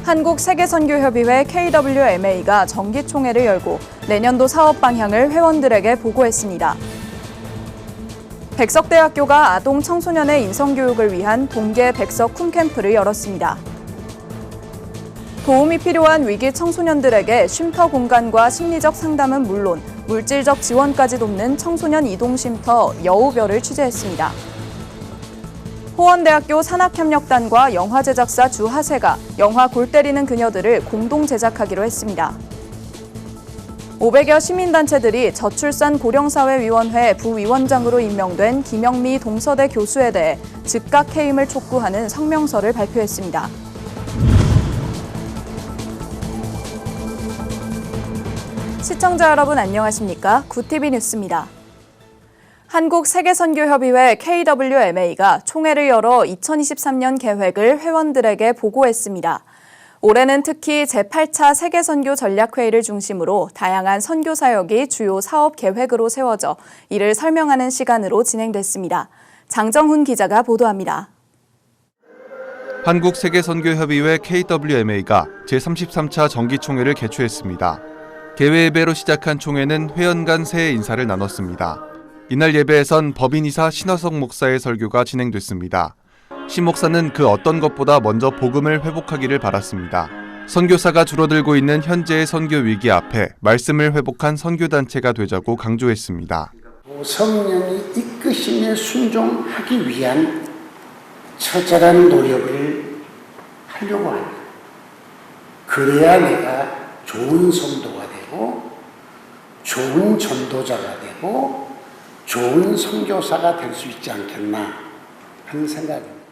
한국세계선교협의회 KWMA가 정기총회를 열고 내년도 사업 방향을 회원들에게 보고했습니다. 백석대학교가 아동 청소년의 인성교육을 위한 동계 백석 쿰캠프를 열었습니다. 도움이 필요한 위기 청소년들에게 쉼터 공간과 심리적 상담은 물론 물질적 지원까지 돕는 청소년 이동쉼터 여우별을 취재했습니다. 호원대학교 산학협력단과 영화제작사 주하세가 영화 골 때리는 그녀들을 공동 제작하기로 했습니다. 500여 시민단체들이 저출산 고령사회위원회 부위원장으로 임명된 김영미 동서대 교수에 대해 즉각 해임을 촉구하는 성명서를 발표했습니다. 시청자 여러분 안녕하십니까? 구TV 뉴스입니다. 한국세계선교협의회 KWMA가 총회를 열어 2023년 계획을 회원들에게 보고했습니다. 올해는 특히 제8차 세계선교 전략회의를 중심으로 다양한 선교 사역이 주요 사업 계획으로 세워져 이를 설명하는 시간으로 진행됐습니다. 장정훈 기자가 보도합니다. 한국세계선교협의회 KWMA가 제33차 정기총회를 개최했습니다. 개회 예배로 시작한 총회는 회원 간 새해 인사를 나눴습니다. 이날 예배에선 법인이사 신화석 목사의 설교가 진행됐습니다. 신 목사는 그 어떤 것보다 먼저 복음을 회복하기를 바랐습니다. 선교사가 줄어들고 있는 현재의 선교 위기 앞에 말씀을 회복한 선교단체가 되자고 강조했습니다. 성령이 이끄심에 순종하기 위한 처절한 노력을 하려고 합니다. 그래야 내가 좋은 성도가 되고 좋은 전도자가 되고 좋은 선교사가 될 수 있지 않겠나 하는 생각입니다.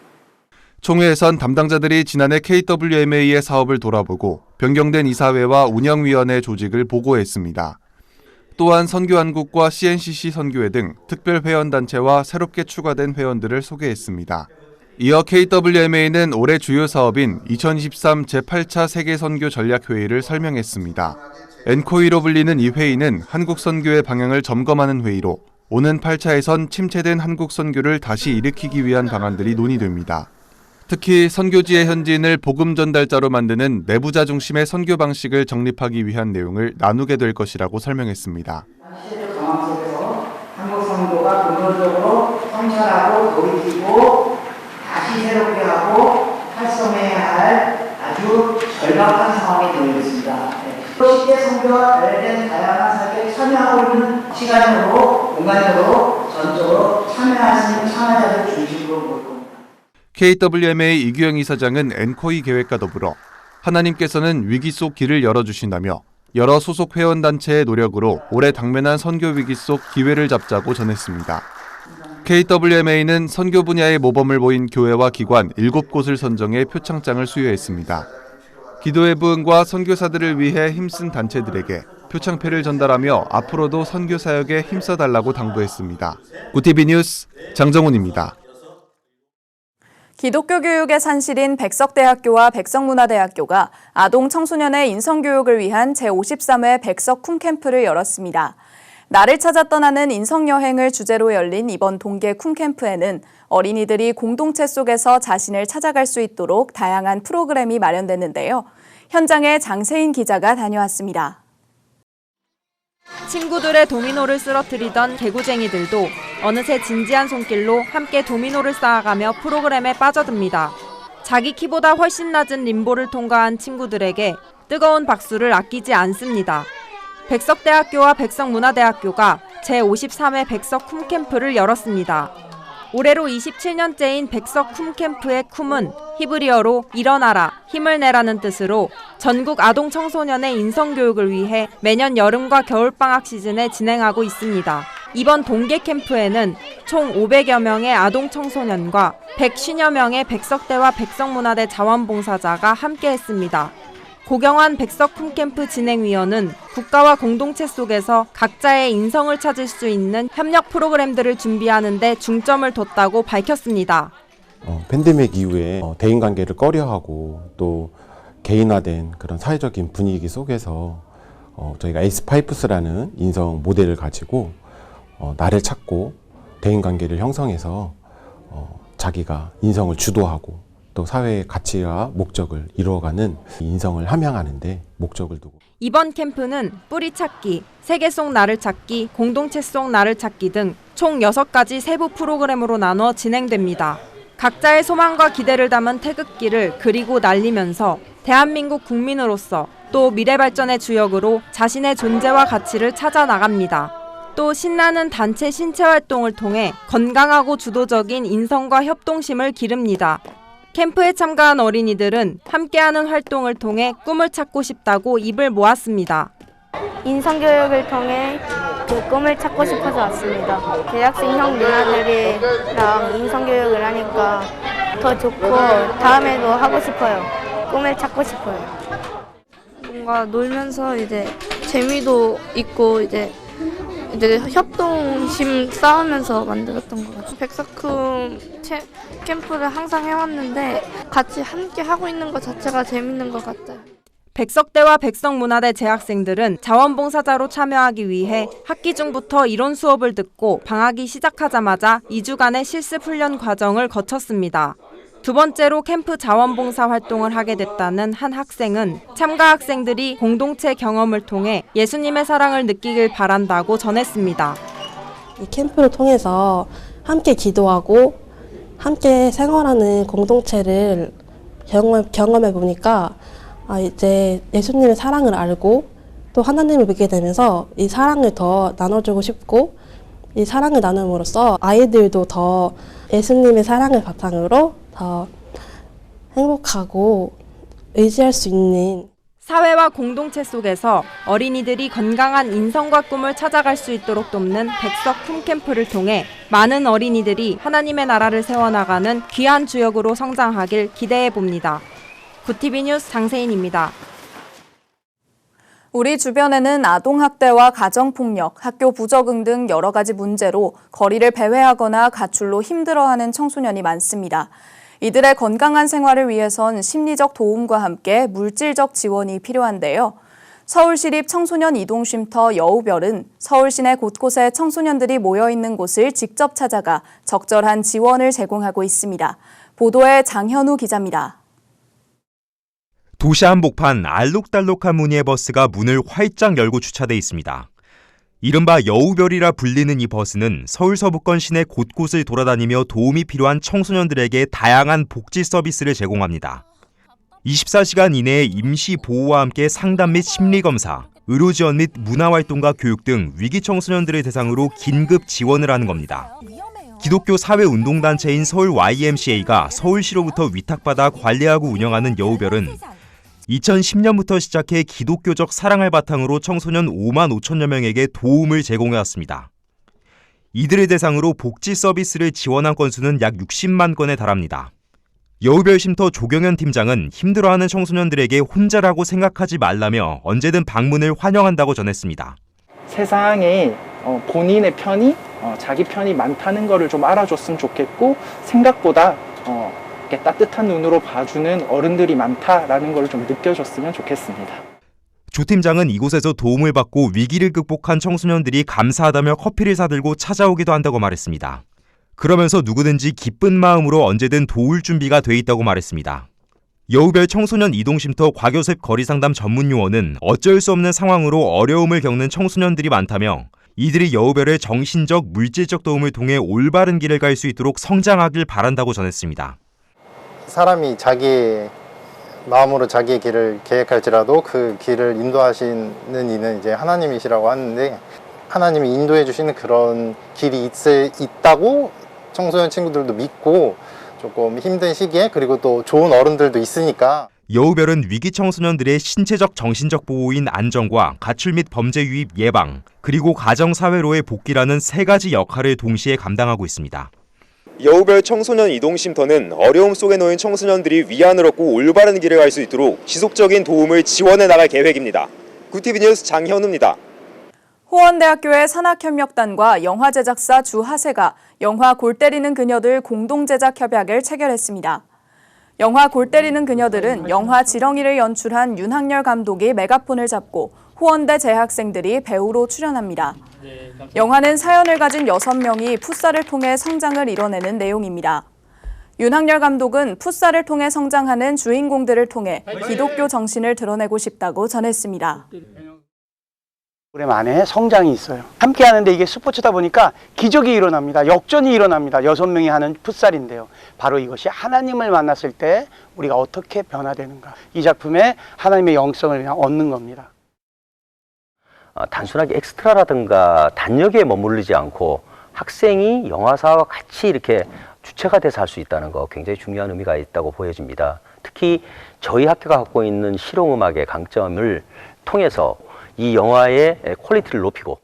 총회에선 담당자들이 지난해 KWMA의 사업을 돌아보고 변경된 이사회와 운영위원회 조직을 보고했습니다. 또한 선교한국과 CNCC 선교회 등 특별 회원단체와 새롭게 추가된 회원들을 소개했습니다. 이어 KWMA는 올해 주요 사업인 2023 제8차 세계선교 전략회의를 설명했습니다. 엔코이로 불리는 이 회의는 한국 선교의 방향을 점검하는 회의로 오는 8차에선 침체된 한국 선교를 다시 일으키기 위한 방안들이 논의됩니다. 특히 선교지의 현지인을 복음 전달자로 만드는 내부자 중심의 선교 방식을 정립하기 위한 내용을 나누게 될 것이라고 설명했습니다. 시대적 상황 속에서 한국 선교가 근본적으로 성찰하고 돌이키고 다시 새롭게 하고 활성화해야 할 아주 절박한 상황에 놓여 있습니다. 시대 선교와 관련된 다양한 사역에 참여하고 있는 시간으로, 공간적으로, 전적으로 참여할 수 있는 참여자들 중심으로 볼 겁니다. KWMA 이규영 이사장은 엔코이 계획과 더불어 하나님께서는 위기 속 길을 열어주신다며 여러 소속 회원단체의 노력으로 올해 당면한 선교 위기 속 기회를 잡자고 전했습니다. KWMA는 선교 분야의 모범을 보인 교회와 기관 7곳을 선정해 표창장을 수여했습니다. 기도의 부흥과 선교사들을 위해 힘쓴 단체들에게 표창패를 전달하며 앞으로도 선교 사역에 힘써달라고 당부했습니다. 구TV 뉴스 장정훈입니다. 기독교 교육의 산실인 백석대학교와 백석문화대학교가 아동 청소년의 인성교육을 위한 제53회 백석 쿰캠프를 열었습니다. 나를 찾아 떠나는 인성여행을 주제로 열린 이번 동계 쿰캠프에는 어린이들이 공동체 속에서 자신을 찾아갈 수 있도록 다양한 프로그램이 마련됐는데요. 현장에 장세인 기자가 다녀왔습니다. 친구들의 도미노를 쓰러뜨리던 개구쟁이들도 어느새 진지한 손길로 함께 도미노를 쌓아가며 프로그램에 빠져듭니다. 자기 키보다 훨씬 낮은 림보를 통과한 친구들에게 뜨거운 박수를 아끼지 않습니다. 백석대학교와 백석문화대학교가 제53회 백석 쿰캠프를 열었습니다. 올해로 27년째인 백석 쿰캠프의 쿰은 히브리어로 일어나라, 힘을 내라는 뜻으로 전국 아동 청소년의 인성교육을 위해 매년 여름과 겨울방학 시즌에 진행하고 있습니다. 이번 동계 캠프에는 총 500여 명의 아동 청소년과 150여 명의 백석대와 백석문화대 자원봉사자가 함께했습니다. 고경환 백석 쿰캠프 진행위원은 국가와 공동체 속에서 각자의 인성을 찾을 수 있는 협력 프로그램들을 준비하는 데 중점을 뒀다고 밝혔습니다. 팬데믹 이후에 대인관계를 꺼려하고 또 개인화된 그런 사회적인 분위기 속에서 저희가 에이스파이프스라는 인성 모델을 가지고 나를 찾고 대인관계를 형성해서 자기가 인성을 주도하고 또 사회의 가치와 목적을 이루어가는 인성을 함양하는 데 목적을 두고 이번 캠프는 뿌리 찾기, 세계 속 나를 찾기, 공동체 속 나를 찾기 등 총 6가지 세부 프로그램으로 나눠 진행됩니다. 각자의 소망과 기대를 담은 태극기를 그리고 날리면서 대한민국 국민으로서 또 미래 발전의 주역으로 자신의 존재와 가치를 찾아 나갑니다. 또 신나는 단체 신체 활동을 통해 건강하고 주도적인 인성과 협동심을 기릅니다. 캠프에 참가한 어린이들은 함께하는 활동을 통해 꿈을 찾고 싶다고 입을 모았습니다. 인성교육을 통해 그 꿈을 찾고 싶어서 왔습니다. 대학생 형 누나들이랑 인성교육을 하니까 더 좋고 다음에도 하고 싶어요. 꿈을 찾고 싶어요. 뭔가 놀면서 이제 재미도 있고 이제 협동심 쌓으면서 만들었던 것 같아요. 백석쿰 캠프를 항상 해왔는데 같이 함께 하고 있는 것 자체가 재밌는 것 같아요. 백석대와 백석문화대 재학생들은 자원봉사자로 참여하기 위해 학기 중부터 이론 수업을 듣고 방학이 시작하자마자 2주간의 실습 훈련 과정을 거쳤습니다. 두 번째로 캠프 자원봉사 활동을 하게 됐다는 한 학생은 참가 학생들이 공동체 경험을 통해 예수님의 사랑을 느끼길 바란다고 전했습니다. 이 캠프를 통해서 함께 기도하고 함께 생활하는 공동체를 경험해 보니까 이제 예수님의 사랑을 알고 또 하나님을 믿게 되면서 이 사랑을 더 나눠주고 싶고 이 사랑을 나눔으로써 아이들도 더 예수님의 사랑을 바탕으로 더 행복하고 의지할 수 있는 사회와 공동체 속에서 어린이들이 건강한 인성과 꿈을 찾아갈 수 있도록 돕는 백석쿰 캠프를 통해 많은 어린이들이 하나님의 나라를 세워나가는 귀한 주역으로 성장하길 기대해 봅니다. 구티비 뉴스 장세인입니다. 우리 주변에는 아동학대와 가정폭력, 학교 부적응 등 여러 가지 문제로 거리를 배회하거나 가출로 힘들어하는 청소년이 많습니다. 이들의 건강한 생활을 위해선 심리적 도움과 함께 물질적 지원이 필요한데요. 서울시립 청소년 이동쉼터 여우별은 서울 시내 곳곳에 청소년들이 모여있는 곳을 직접 찾아가 적절한 지원을 제공하고 있습니다. 보도에 장현우 기자입니다. 도시 한복판 알록달록한 무늬의 버스가 문을 활짝 열고 주차돼 있습니다. 이른바 여우별이라 불리는 이 버스는 서울 서부권 시내 곳곳을 돌아다니며 도움이 필요한 청소년들에게 다양한 복지 서비스를 제공합니다. 24시간 이내에 임시 보호와 함께 상담 및 심리검사, 의료 지원 및 문화활동가 교육 등 위기 청소년들을 대상으로 긴급 지원을 하는 겁니다. 기독교 사회운동단체인 서울 YMCA가 서울시로부터 위탁받아 관리하고 운영하는 여우별은 2010년부터 시작해 기독교적 사랑을 바탕으로 청소년 5만 5천여 명에게 도움을 제공해왔습니다. 이들을 대상으로 복지 서비스를 지원한 건수는 약 60만 건에 달합니다. 여우별 쉼터 조경현 팀장은 힘들어하는 청소년들에게 혼자라고 생각하지 말라며 언제든 방문을 환영한다고 전했습니다. 세상에 본인의 편이 자기 편이 많다는 것을 좀 알아줬으면 좋겠고 생각보다 이렇게 따뜻한 눈으로 봐주는 어른들이 많다라는 걸 좀 느껴줬으면 좋겠습니다. 조 팀장은 이곳에서 도움을 받고 위기를 극복한 청소년들이 감사하다며 커피를 사들고 찾아오기도 한다고 말했습니다. 그러면서 누구든지 기쁜 마음으로 언제든 도울 준비가 돼 있다고 말했습니다. 여우별 청소년 이동쉼터 곽요셉 거리상담 전문요원은 어쩔 수 없는 상황으로 어려움을 겪는 청소년들이 많다며 이들이 여우별의 정신적, 물질적 도움을 통해 올바른 길을 갈 수 있도록 성장하길 바란다고 전했습니다. 사람이 자기의 마음으로 자기의 길을 계획할지라도 그 길을 인도하시는 이는 이제 하나님이시라고 하는데 하나님이 인도해 주시는 그런 길이 있다고 청소년 친구들도 믿고 조금 힘든 시기에 그리고 또 좋은 어른들도 있으니까 여우별은 위기 청소년들의 신체적 정신적 보호인 안정과 가출 및 범죄 유입 예방 그리고 가정 사회로의 복귀라는 3가지 역할을 동시에 감당하고 있습니다. 여우별 청소년 이동쉼터는 어려움 속에 놓인 청소년들이 위안을 얻고 올바른 길을 갈 수 있도록 지속적인 도움을 지원해 나갈 계획입니다. 구티비 뉴스 장현우입니다. 호원대학교의 산학협력단과 영화 제작사 주하세가 영화 골 때리는 그녀들 공동 제작 협약을 체결했습니다. 영화 골 때리는 그녀들은 영화 지렁이를 연출한 윤학열 감독이 메가폰을 잡고 호원대 재학생들이 배우로 출연합니다. 영화는 사연을 가진 6명이 풋살을 통해 성장을 이뤄내는 내용입니다. 윤학열 감독은 풋살을 통해 성장하는 주인공들을 통해 기독교 정신을 드러내고 싶다고 전했습니다. 프로그램 안에 성장이 있어요. 함께 하는데 이게 스포츠다 보니까 기적이 일어납니다. 역전이 일어납니다. 6명이 하는 풋살인데요. 바로 이것이 하나님을 만났을 때 우리가 어떻게 변화되는가. 이 작품에 하나님의 영성을 그냥 얻는 겁니다. 단순하게 엑스트라라든가 단역에 머무르지 않고 학생이 영화사와 같이 이렇게 주체가 돼서 할 수 있다는 거 굉장히 중요한 의미가 있다고 보여집니다. 특히 저희 학교가 갖고 있는 실용음악의 강점을 통해서 이 영화의 퀄리티를 높이고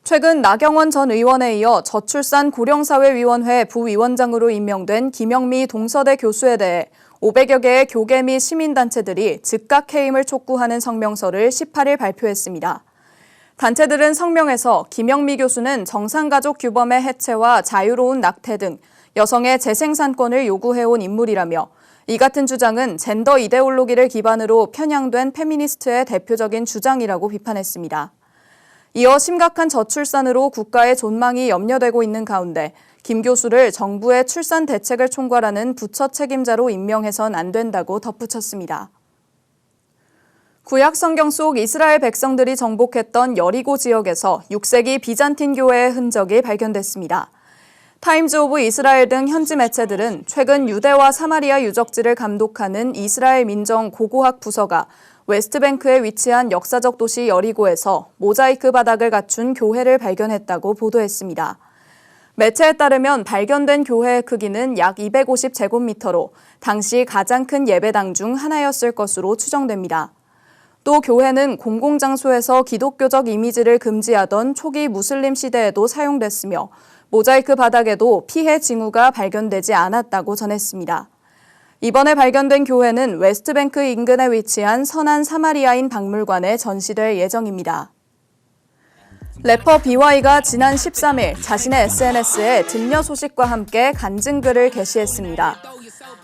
최근 나경원 전 의원에 이어 저출산 고령사회위원회 부위원장으로 임명된 김영미 동서대 교수에 대해 500여 개의 교계 및 시민단체들이 즉각 해임을 촉구하는 성명서를 18일 발표했습니다. 단체들은 성명에서 김영미 교수는 정상가족 규범의 해체와 자유로운 낙태 등 여성의 재생산권을 요구해온 인물이라며 이 같은 주장은 젠더 이데올로기를 기반으로 편향된 페미니스트의 대표적인 주장이라고 비판했습니다. 이어 심각한 저출산으로 국가의 존망이 염려되고 있는 가운데 김 교수를 정부의 출산 대책을 총괄하는 부처 책임자로 임명해선 안 된다고 덧붙였습니다. 구약 성경 속 이스라엘 백성들이 정복했던 여리고 지역에서 6세기 비잔틴 교회의 흔적이 발견됐습니다. 타임즈 오브 이스라엘 등 현지 매체들은 최근 유대와 사마리아 유적지를 감독하는 이스라엘 민정 고고학 부서가 웨스트뱅크에 위치한 역사적 도시 여리고에서 모자이크 바닥을 갖춘 교회를 발견했다고 보도했습니다. 매체에 따르면 발견된 교회의 크기는 약 250제곱미터로 당시 가장 큰 예배당 중 하나였을 것으로 추정됩니다. 또 교회는 공공장소에서 기독교적 이미지를 금지하던 초기 무슬림 시대에도 사용됐으며 모자이크 바닥에도 피해 징후가 발견되지 않았다고 전했습니다. 이번에 발견된 교회는 웨스트뱅크 인근에 위치한 선한 사마리아인 박물관에 전시될 예정입니다. 래퍼 BY가 지난 13일 자신의 SNS에 등려 소식과 함께 간증글을 게시했습니다.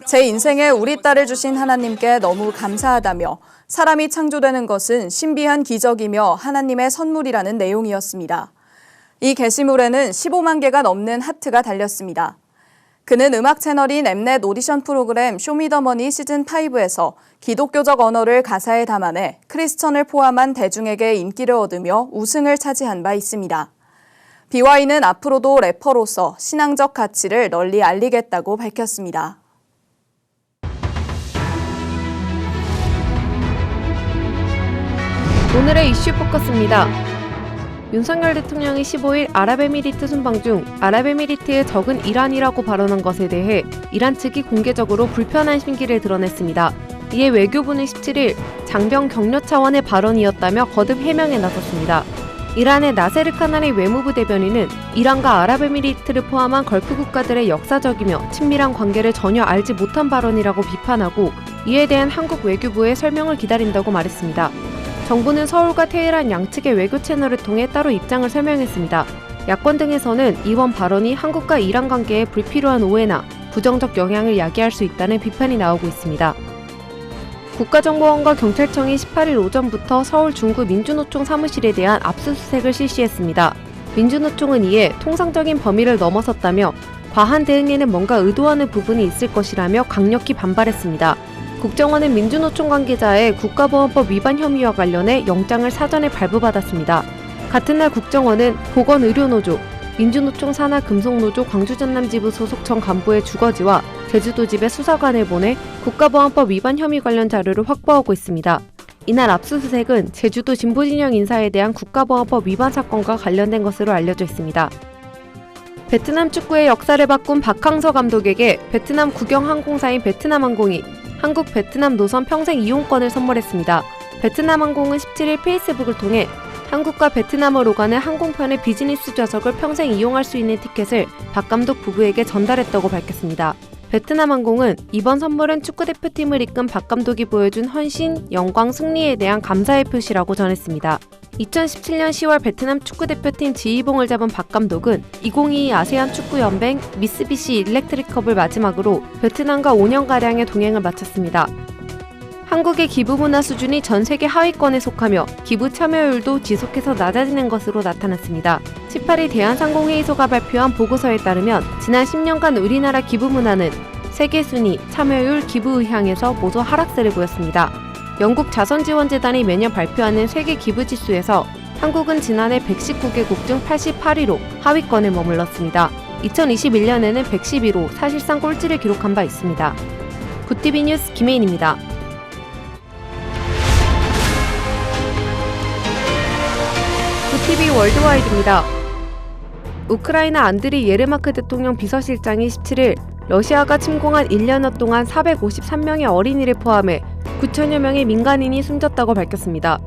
제 인생에 우리 딸을 주신 하나님께 너무 감사하다며 사람이 창조되는 것은 신비한 기적이며 하나님의 선물이라는 내용이었습니다. 이 게시물에는 15만 개가 넘는 하트가 달렸습니다. 그는 음악 채널인 엠넷 오디션 프로그램 쇼미더머니 시즌5에서 기독교적 언어를 가사에 담아내 크리스천을 포함한 대중에게 인기를 얻으며 우승을 차지한 바 있습니다. BY는 앞으로도 래퍼로서 신앙적 가치를 널리 알리겠다고 밝혔습니다. 오늘의 이슈 포커스입니다. 윤석열 대통령이 15일 아랍에미리트 순방 중 아랍에미리트의 적은 이란이라고 발언한 것에 대해 이란 측이 공개적으로 불편한 심기를 드러냈습니다. 이에 외교부는 17일 장병 격려 차원의 발언이었다며 거듭 해명에 나섰습니다. 이란의 나세르 카나니 외무부 대변인은 이란과 아랍에미리트를 포함한 걸프 국가들의 역사적이며 친밀한 관계를 전혀 알지 못한 발언이라고 비판하고 이에 대한 한국 외교부의 설명을 기다린다고 말했습니다. 정부는 서울과 테헤란 양측의 외교 채널을 통해 따로 입장을 설명했습니다. 야권 등에서는 이번 발언이 한국과 이란 관계에 불필요한 오해나 부정적 영향을 야기할 수 있다는 비판이 나오고 있습니다. 국가정보원과 경찰청이 18일 오전부터 서울 중구 민주노총 사무실에 대한 압수수색을 실시했습니다. 민주노총은 이에 통상적인 범위를 넘어섰다며 과한 대응에는 뭔가 의도하는 부분이 있을 것이라며 강력히 반발했습니다. 국정원은 민주노총 관계자의 국가보안법 위반 혐의와 관련해 영장을 사전에 발부받았습니다. 같은 날 국정원은 보건의료노조, 민주노총 산하 금속노조 광주전남지부 소속 전 간부의 주거지와 제주도집에 수사관을 보내 국가보안법 위반 혐의 관련 자료를 확보하고 있습니다. 이날 압수수색은 제주도 진보진영 인사에 대한 국가보안법 위반 사건과 관련된 것으로 알려져 있습니다. 베트남 축구의 역사를 바꾼 박항서 감독에게 베트남 국영항공사인 베트남항공이 한국 베트남 노선 평생 이용권을 선물했습니다. 베트남항공은 17일 페이스북을 통해 한국과 베트남으로 가는 항공편의 비즈니스 좌석을 평생 이용할 수 있는 티켓을 박 감독 부부에게 전달했다고 밝혔습니다. 베트남항공은 이번 선물은 축구대표팀을 이끈 박 감독이 보여준 헌신, 영광, 승리에 대한 감사의 표시라고 전했습니다. 2017년 10월 베트남 축구대표팀 지휘봉을 잡은 박 감독은 2022 아세안 축구연맹 미쓰비시 일렉트릭컵을 마지막으로 베트남과 5년가량의 동행을 마쳤습니다. 한국의 기부 문화 수준이 전 세계 하위권에 속하며 기부 참여율도 지속해서 낮아지는 것으로 나타났습니다. 18일 대한상공회의소가 발표한 보고서에 따르면 지난 10년간 우리나라 기부 문화는 세계 순위, 참여율, 기부 의향에서 모두 하락세를 보였습니다. 영국 자선지원재단이 매년 발표하는 세계 기부 지수에서 한국은 지난해 119개국 중 88위로 하위권에 머물렀습니다. 2021년에는 112위로 사실상 꼴찌를 기록한 바 있습니다. 굿티비 뉴스 김혜인입니다. 굿티비 월드와이드입니다. 우크라이나 안드리 예르마크 대통령 비서실장이 17일 러시아가 침공한 1년여 동안 453명의 어린이를 포함해 9천여 명의 민간인이 숨졌다고 밝혔습니다.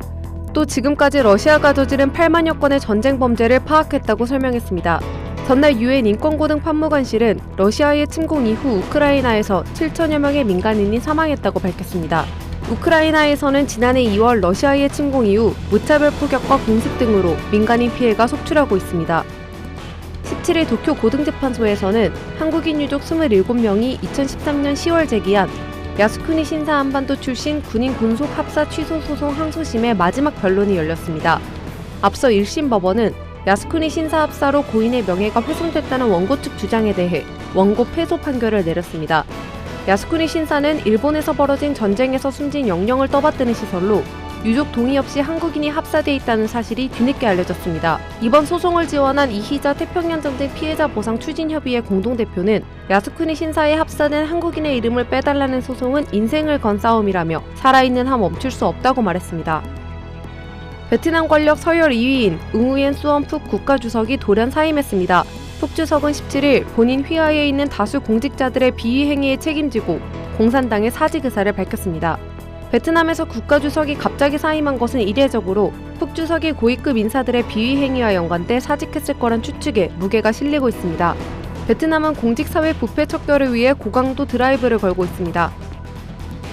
또 지금까지 러시아가 저지른 8만여 건의 전쟁 범죄를 파악했다고 설명했습니다. 전날 유엔 인권고등 판무관실은 러시아의 침공 이후 우크라이나에서 7천여 명의 민간인이 사망했다고 밝혔습니다. 우크라이나에서는 지난해 2월 러시아의 침공 이후 무차별 포격과 공습 등으로 민간인 피해가 속출하고 있습니다. 17일 도쿄 고등재판소에서는 한국인 유족 27명이 2013년 10월 제기한 야스쿠니 신사 한반도 출신 군인 군속 합사 취소 소송 항소심의 마지막 변론이 열렸습니다. 앞서 1심 법원은 야스쿠니 신사 합사로 고인의 명예가 훼손됐다는 원고 측 주장에 대해 원고 패소 판결을 내렸습니다. 야스쿠니 신사는 일본에서 벌어진 전쟁에서 숨진 영령을 떠받드는 시설로 유족 동의 없이 한국인이 합사돼 있다는 사실이 뒤늦게 알려졌습니다. 이번 소송을 지원한 이희자 태평양전쟁 피해자 보상 추진협의회 공동대표는 야스쿠니 신사에 합사된 한국인의 이름을 빼달라는 소송은 인생을 건 싸움이라며 살아있는 한 멈출 수 없다고 말했습니다. 베트남 권력 서열 2위인 응우옌 수언 푹 국가주석이 돌연 사임했습니다. 푹 주석은 17일 본인 휘하에 있는 다수 공직자들의 비위 행위에 책임지고 공산당의 사직 의사를 밝혔습니다. 베트남에서 국가주석이 갑자기 사임한 것은 이례적으로 푹 주석이 고위급 인사들의 비위 행위와 연관돼 사직했을 거란 추측에 무게가 실리고 있습니다. 베트남은 공직사회 부패 척결을 위해 고강도 드라이브를 걸고 있습니다.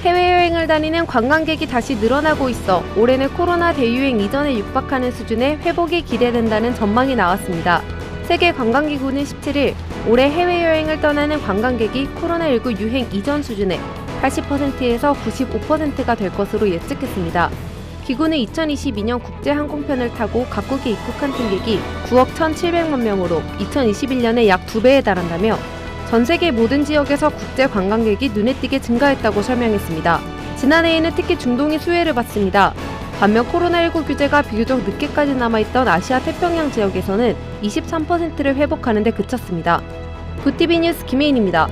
해외여행을 다니는 관광객이 다시 늘어나고 있어 올해는 코로나 대유행 이전에 육박하는 수준의 회복이 기대된다는 전망이 나왔습니다. 세계관광기구는 17일 올해 해외여행을 떠나는 관광객이 코로나19 유행 이전 수준의 80%에서 95%가 될 것으로 예측했습니다. 기구는 2022년 국제항공편을 타고 각국에 입국한 승객이 9억 1,700만 명으로 2021년에 약 2배에 달한다며 전 세계 모든 지역에서 국제 관광객이 눈에 띄게 증가했다고 설명했습니다. 지난해에는 특히 중동이 수혜를 봤습니다. 반면 코로나19 규제가 비교적 늦게까지 남아있던 아시아 태평양 지역에서는 23%를 회복하는 데 그쳤습니다. 굿티비 뉴스 김혜인입니다.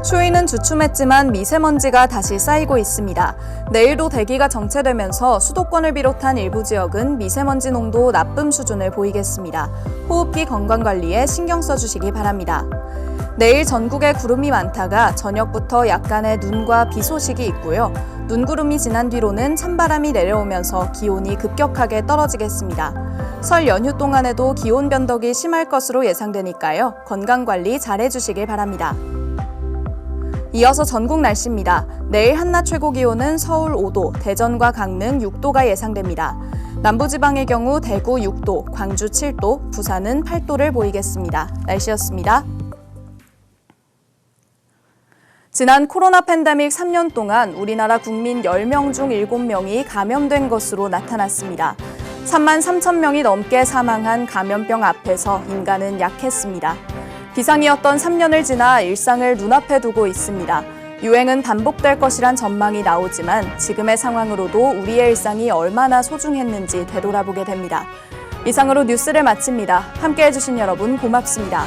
추위는 주춤했지만 미세먼지가 다시 쌓이고 있습니다. 내일도 대기가 정체되면서 수도권을 비롯한 일부 지역은 미세먼지 농도 나쁨 수준을 보이겠습니다. 호흡기 건강관리에 신경 써주시기 바랍니다. 내일 전국에 구름이 많다가 저녁부터 약간의 눈과 비 소식이 있고요. 눈구름이 지난 뒤로는 찬바람이 내려오면서 기온이 급격하게 떨어지겠습니다. 설 연휴 동안에도 기온 변덕이 심할 것으로 예상되니까요. 건강관리 잘 해주시길 바랍니다. 이어서 전국 날씨입니다. 내일 한낮 최고 기온은 서울 5도, 대전과 강릉 6도가 예상됩니다. 남부지방의 경우 대구 6도, 광주 7도, 부산은 8도를 보이겠습니다. 날씨였습니다. 지난 코로나 팬데믹 3년 동안 우리나라 국민 10명 중 7명이 감염된 것으로 나타났습니다. 3만 3천 명이 넘게 사망한 감염병 앞에서 인간은 약했습니다. 비상이었던 3년을 지나 일상을 눈앞에 두고 있습니다. 유행은 반복될 것이란 전망이 나오지만 지금의 상황으로도 우리의 일상이 얼마나 소중했는지 되돌아보게 됩니다. 이상으로 뉴스를 마칩니다. 함께해 주신 여러분 고맙습니다.